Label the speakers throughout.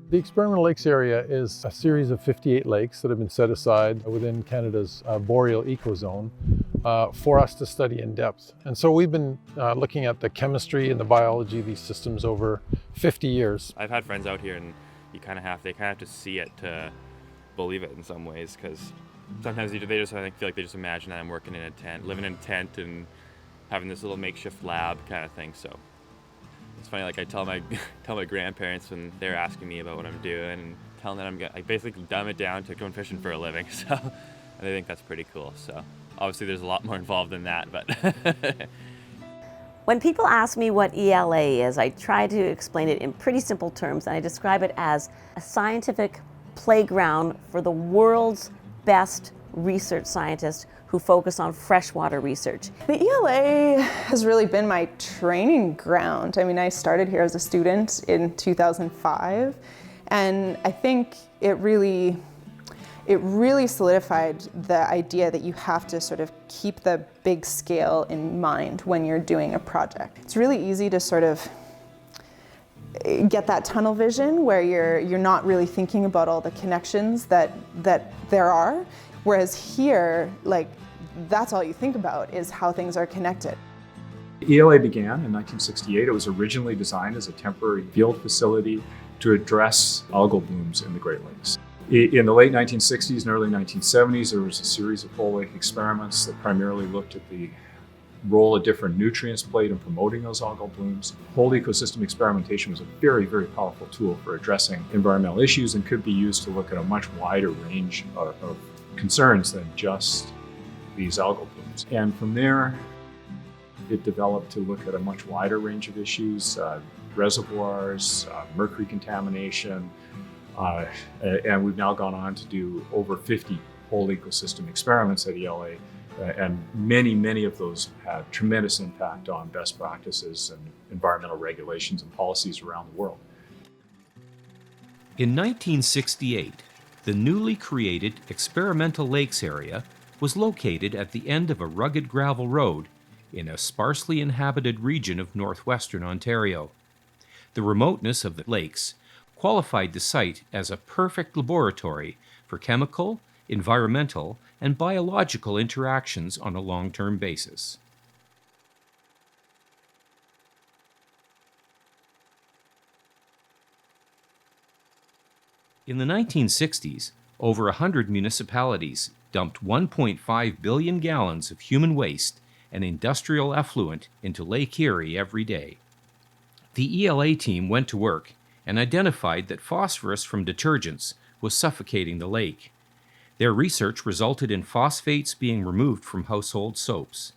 Speaker 1: The Experimental Lakes Area is a series of 58 lakes that have been set aside within Canada's boreal ecozone for us to study in depth. And so we've been looking at the chemistry and the biology of these systems over 50 years.
Speaker 2: I've had friends out here and they kind of have to see it to believe it in some ways, because sometimes they just feel like they just imagine that I'm working in a tent, living in a tent and having this little makeshift lab kind of thing. So it's funny, like I tell my grandparents when they're asking me about what I'm doing and telling them I basically dumb it down to going fishing for a living. So and I think that's pretty cool. So obviously there's a lot more involved than that, but
Speaker 3: when people ask me what ELA is, I try to explain it in pretty simple terms, and I describe it as a scientific playground for the world's best research scientists who focus on freshwater research.
Speaker 4: The ELA has really been my training ground. I mean, I started here as a student in 2005, and I think it really solidified the idea that you have to sort of keep the big scale in mind when you're doing a project. It's really easy to sort of get that tunnel vision where you're not really thinking about all the connections that there are. Whereas here, like, that's all you think about is how things are connected.
Speaker 5: ELA began in 1968. It was originally designed as a temporary field facility to address algal blooms in the Great Lakes. In the late 1960s and early 1970s, there was a series of whole lake experiments that primarily looked at the role of different nutrients played in promoting those algal blooms. Whole ecosystem experimentation was a very, very powerful tool for addressing environmental issues and could be used to look at a much wider range of concerns than just these algal blooms. And from there, it developed to look at a much wider range of issues, reservoirs, mercury contamination, and we've now gone on to do over 50 whole ecosystem experiments at ELA, and many of those had tremendous impact on best practices and environmental regulations and policies around the world.
Speaker 6: In 1968, the newly created Experimental Lakes Area was located at the end of a rugged gravel road in a sparsely inhabited region of northwestern Ontario. The remoteness of the lakes qualified the site as a perfect laboratory for chemical, environmental, and biological interactions on a long-term basis. In the 1960s, over 100 municipalities dumped 1.5 billion gallons of human waste and industrial effluent into Lake Erie every day. The ELA team went to work and identified that phosphorus from detergents was suffocating the lake. Their research resulted in phosphates being removed from household soaps.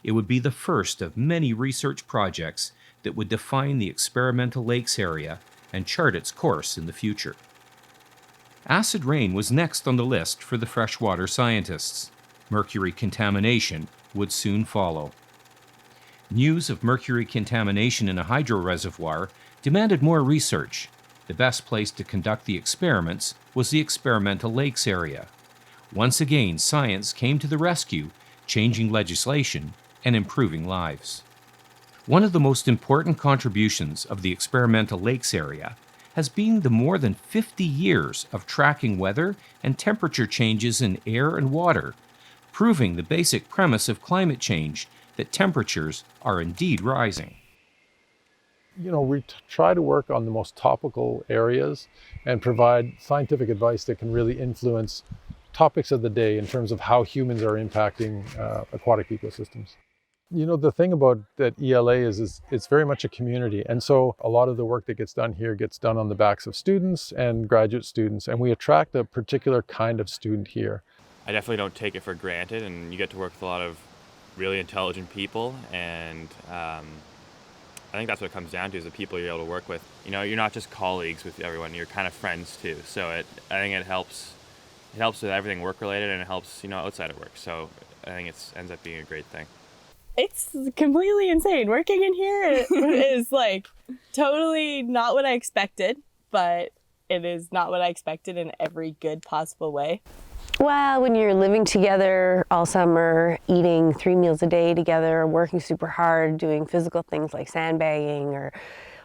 Speaker 6: It would be the first of many research projects that would define the Experimental Lakes Area and chart its course in the future. Acid rain was next on the list for the freshwater scientists. Mercury contamination would soon follow. News of mercury contamination in a hydro reservoir demanded more research. The best place to conduct the experiments was the Experimental Lakes Area. Once again, science came to the rescue, changing legislation and improving lives. One of the most important contributions of the Experimental Lakes Area has been the more than 50 years of tracking weather and temperature changes in air and water, proving the basic premise of climate change, that temperatures are indeed rising.
Speaker 1: You know, we try to work on the most topical areas and provide scientific advice that can really influence topics of the day in terms of how humans are impacting aquatic ecosystems. You know, the thing about that ELA is it's very much a community. And so a lot of the work that gets done here gets done on the backs of students and graduate students. And we attract a particular kind of student here.
Speaker 2: I definitely don't take it for granted, and you get to work with a lot of really intelligent people, and I think that's what it comes down to, is the people you're able to work with. You know, you're not just colleagues with everyone, you're kind of friends too. So I think it helps with everything work related, and it helps, outside of work. So I think it ends up being a great thing.
Speaker 7: It's completely insane. Working in here is like totally not what I expected, but it is not what I expected in every good possible way.
Speaker 8: Well, when you're living together all summer, eating 3 meals a day together, working super hard, doing physical things like sandbagging or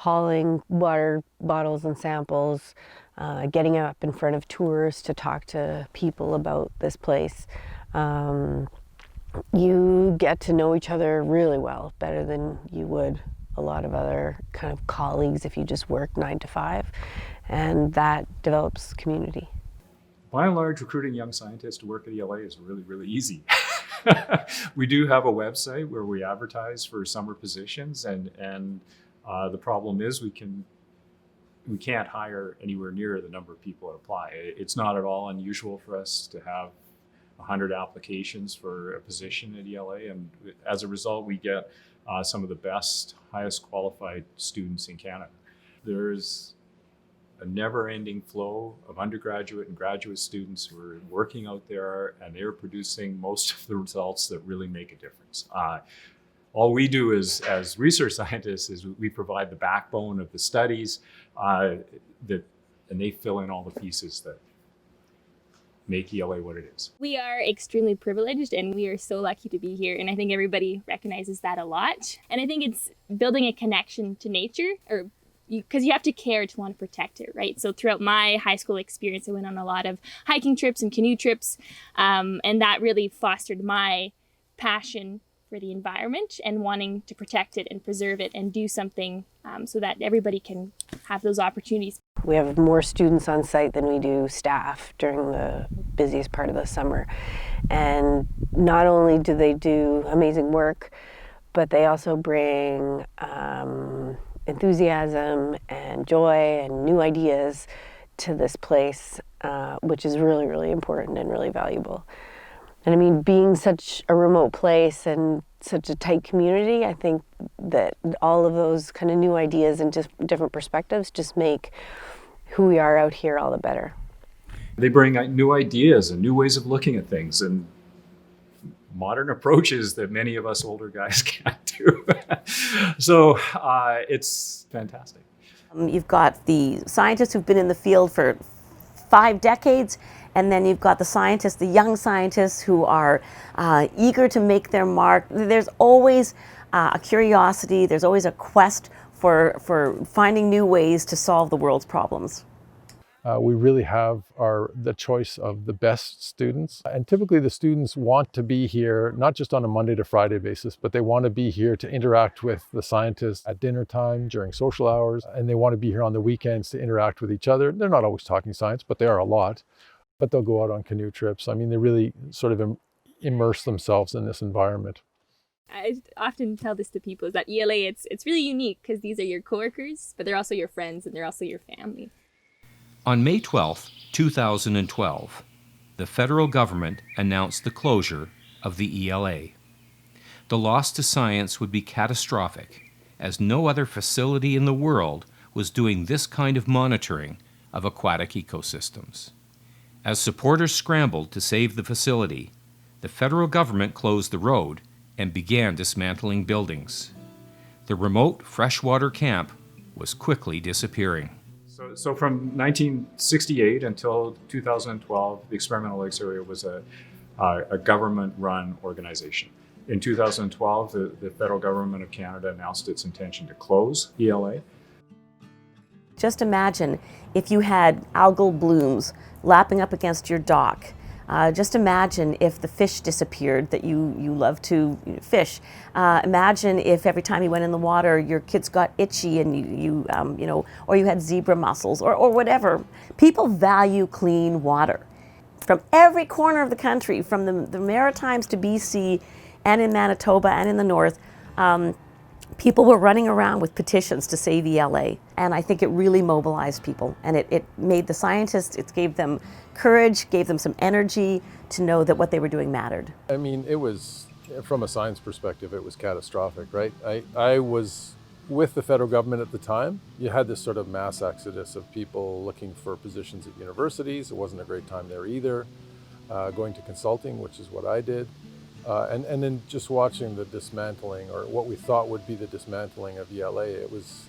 Speaker 8: hauling water bottles and samples, getting up in front of tours to talk to people about this place. You get to know each other really well, better than you would a lot of other kind of colleagues if you just work 9 to 5, and that develops community.
Speaker 5: By and large, recruiting young scientists to work at ELA is really, really easy. We do have a website where we advertise for summer positions, and the problem is we can't hire anywhere near the number of people that apply. It's not at all unusual for us to have 100 applications for a position at ELA, and as a result, we get some of the best, highest qualified students in Canada. There's a never-ending flow of undergraduate and graduate students who are working out there, and they're producing most of the results that really make a difference. All we do as research scientists is we provide the backbone of the studies, and they fill in all the pieces that make ELA what it is.
Speaker 9: We are extremely privileged, and we are so lucky to be here, and I think everybody recognizes that a lot. And I think it's building a connection to nature, because you have to care to want to protect it, right? So throughout my high school experience, I went on a lot of hiking trips and canoe trips, and that really fostered my passion for the environment and wanting to protect it and preserve it and do something so that everybody can have those opportunities.
Speaker 8: We have more students on site than we do staff during the busiest part of the summer. And not only do they do amazing work, but they also bring enthusiasm and joy and new ideas to this place, which is really, really important and really valuable. And I mean, being such a remote place and such a tight community, I think that all of those kind of new ideas and just different perspectives just make who we are out here all the better.
Speaker 5: They bring new ideas and new ways of looking at things and modern approaches that many of us older guys can't do. So it's fantastic.
Speaker 3: You've got the scientists who've been in the field for 5 decades, and then you've got the scientists, the young scientists who are eager to make their mark. There's always a curiosity, there's always a quest for finding new ways to solve the world's problems.
Speaker 1: We really have the choice of the best students, and typically the students want to be here not just on a Monday to Friday basis, but they want to be here to interact with the scientists at dinner time, during social hours, and they want to be here on the weekends to interact with each other. They're not always talking science, but they are a lot. But they'll go out on canoe trips. I mean, they really sort of immerse themselves in this environment.
Speaker 9: I often tell this to people, is that ELA, it's really unique because these are your coworkers, but they're also your friends and they're also your family.
Speaker 6: On May 12, 2012, the federal government announced the closure of the ELA. The loss to science would be catastrophic, as no other facility in the world was doing this kind of monitoring of aquatic ecosystems. As supporters scrambled to save the facility, the federal government closed the road and began dismantling buildings. The remote freshwater camp was quickly disappearing.
Speaker 5: So from 1968 until 2012, the Experimental Lakes Area was a government-run organization. In 2012, the federal government of Canada announced its intention to close ELA.
Speaker 3: Just imagine if you had algal blooms lapping up against your dock. Just imagine if the fish disappeared that you love to fish. Imagine if every time you went in the water, your kids got itchy and or you had zebra mussels or whatever. People value clean water. From every corner of the country, from the Maritimes to BC and in Manitoba and in the north, people were running around with petitions to save ELA, and I think it really mobilized people, and it made the scientists, it gave them courage, gave them some energy to know that what they were doing mattered.
Speaker 1: I mean, it was, from a science perspective, it was catastrophic, right? I was with the federal government at the time. You had this sort of mass exodus of people looking for positions at universities. It wasn't a great time there either. Going to consulting, which is what I did. And then just watching the dismantling, or what we thought would be the dismantling of ELA, it was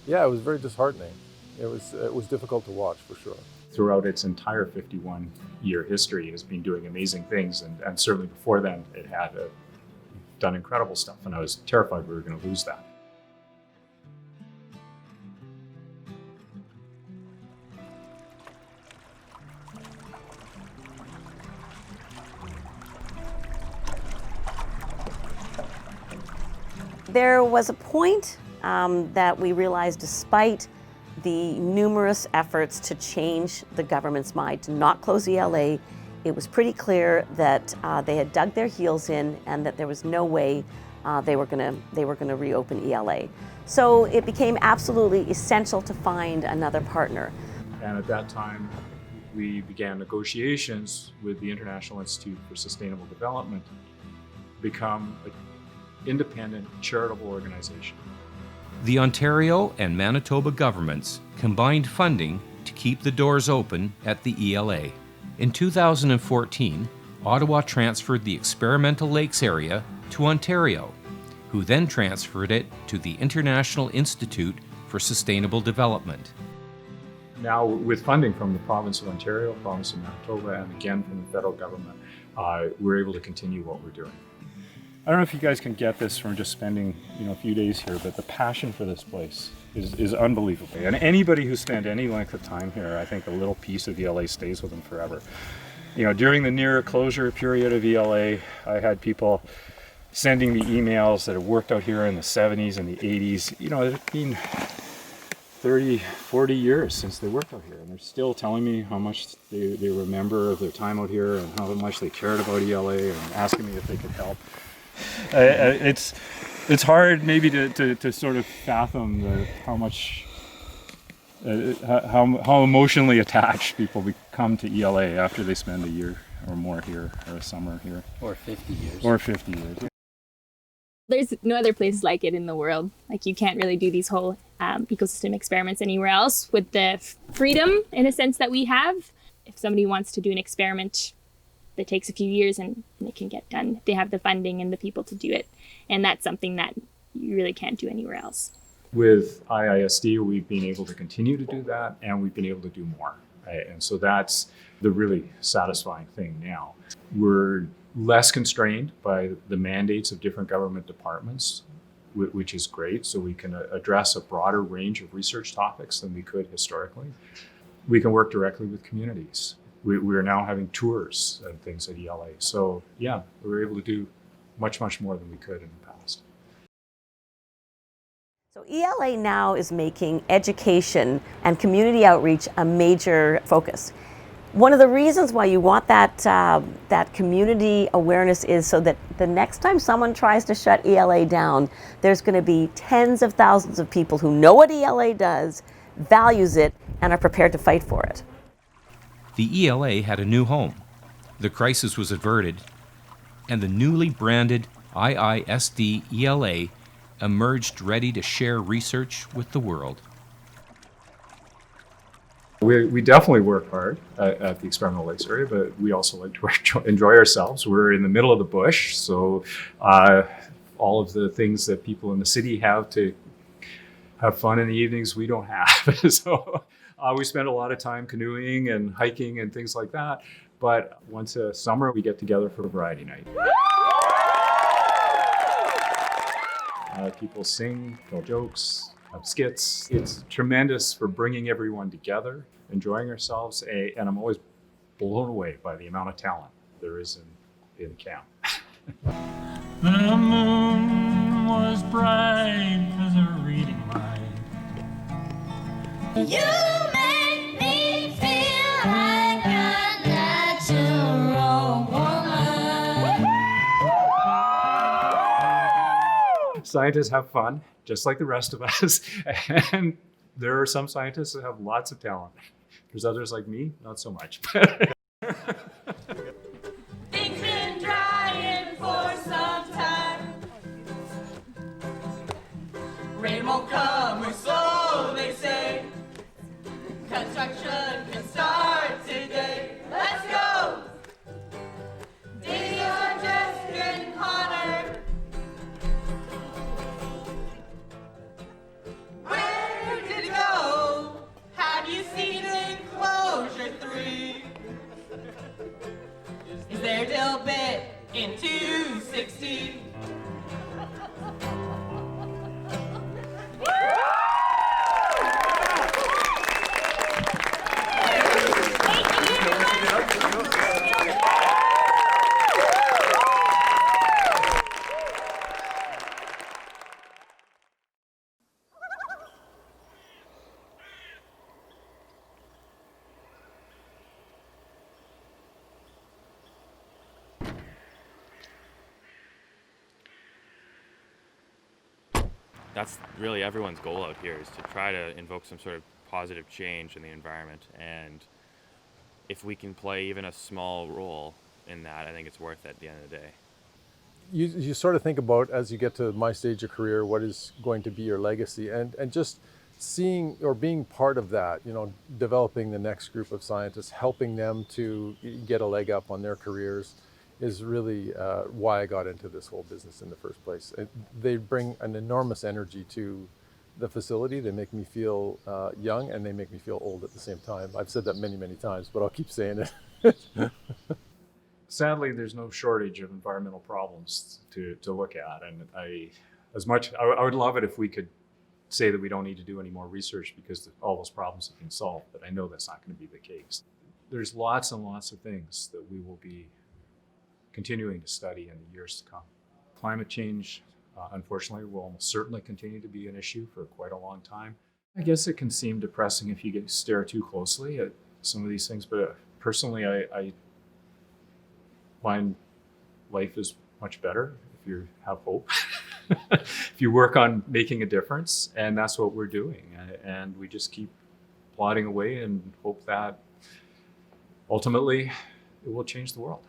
Speaker 1: very disheartening. It was difficult to watch, for sure.
Speaker 5: Throughout its entire 51-year history, it has been doing amazing things, and certainly before then, it had done incredible stuff, and I was terrified we were going to lose that.
Speaker 3: There was a point that we realized, despite the numerous efforts to change the government's mind to not close ELA, it was pretty clear that they had dug their heels in and that there was no way they were going to reopen ELA. So it became absolutely essential to find another partner.
Speaker 5: And at that time, we began negotiations with the International Institute for Sustainable Development to become an independent charitable organization.
Speaker 6: The Ontario and Manitoba governments combined funding to keep the doors open at the ELA. In 2014, Ottawa transferred the Experimental Lakes Area to Ontario, who then transferred it to the International Institute for Sustainable Development.
Speaker 5: Now, with funding from the province of Ontario, province of Manitoba, and again from the federal government, we're able to continue what we're doing.
Speaker 10: I don't know if you guys can get this from just spending a few days here, but the passion for this place is unbelievable. And anybody who spent any length of time here, I think a little piece of ELA stays with them forever. During the near closure period of ELA, I had people sending me emails that have worked out here in the 70s and the 80s. It's been 30, 40 years since they worked out here, and they're still telling me how much they remember of their time out here and how much they cared about ELA and asking me if they could help. It's hard maybe to sort of fathom how much how emotionally attached people become to ELA after they spend a year or more here, or a summer here,
Speaker 11: or 50 years.
Speaker 10: Or 50 years.
Speaker 9: There's no other place like it in the world. Like, you can't really do these whole ecosystem experiments anywhere else with the freedom, in a sense, that we have. If somebody wants to do an experiment that takes a few years and it can get done, they have the funding and the people to do it. And that's something that you really can't do anywhere else.
Speaker 5: With IISD, we've been able to continue to do that, and we've been able to do more. Right? And so that's the really satisfying thing now. We're less constrained by the mandates of different government departments, which is great. So we can address a broader range of research topics than we could historically. We can work directly with communities. We are now having tours and things at ELA. So yeah, we're able to do much, much more than we could in the past.
Speaker 3: So ELA now is making education and community outreach a major focus. One of the reasons why you want that community awareness is so that the next time someone tries to shut ELA down, there's going to be tens of thousands of people who know what ELA does, values it, and are prepared to fight for it.
Speaker 6: The ELA had a new home. The crisis was averted, and the newly branded IISD-ELA emerged ready to share research with the world.
Speaker 5: We definitely work hard at the Experimental Lakes Area, but we also like to enjoy ourselves. We're in the middle of the bush, so all of the things that people in the city have to have fun in the evenings, we don't have. So we spend a lot of time canoeing and hiking and things like that. But once a summer, we get together for a variety night. People sing, tell jokes, have skits. It's tremendous for bringing everyone together, enjoying ourselves, and I'm always blown away by the amount of talent there is in camp.
Speaker 11: The moon was bright as a reading light. You make me feel like a natural woman.
Speaker 5: Scientists have fun, just like the rest of us. And there are some scientists that have lots of talent. There's others like me, not so much.
Speaker 12: Things been drying for some time. Rain won't come or so, they say. Construction can start today. Let's go! Days are just getting hotter. Where did it go? Have you seen enclosure 3? Is there still bit in 216?
Speaker 2: that's really everyone's goal out here, is to try to invoke some sort of positive change in the environment. And if we can play even a small role in that, I think it's worth it at the end of the day.
Speaker 1: You sort of think about, as you get to my stage of career, what is going to be your legacy, and just seeing or being part of that, developing the next group of scientists, helping them to get a leg up on their careers, is really why I got into this whole business in the first place. They bring an enormous energy to the facility. They make me feel young, and they make me feel old at the same time. I've said that many, many times, but I'll keep saying it.
Speaker 5: Sadly, there's no shortage of environmental problems to look at, and I would love it if we could say that we don't need to do any more research because all those problems have been solved, but I know that's not going to be the case. There's lots and lots of things that we will be continuing to study in the years to come. Climate change, unfortunately, will almost certainly continue to be an issue for quite a long time. I guess it can seem depressing if you stare too closely at some of these things, but personally, I find life is much better if you have hope. If you work on making a difference, and that's what we're doing. And we just keep plodding away and hope that ultimately it will change the world.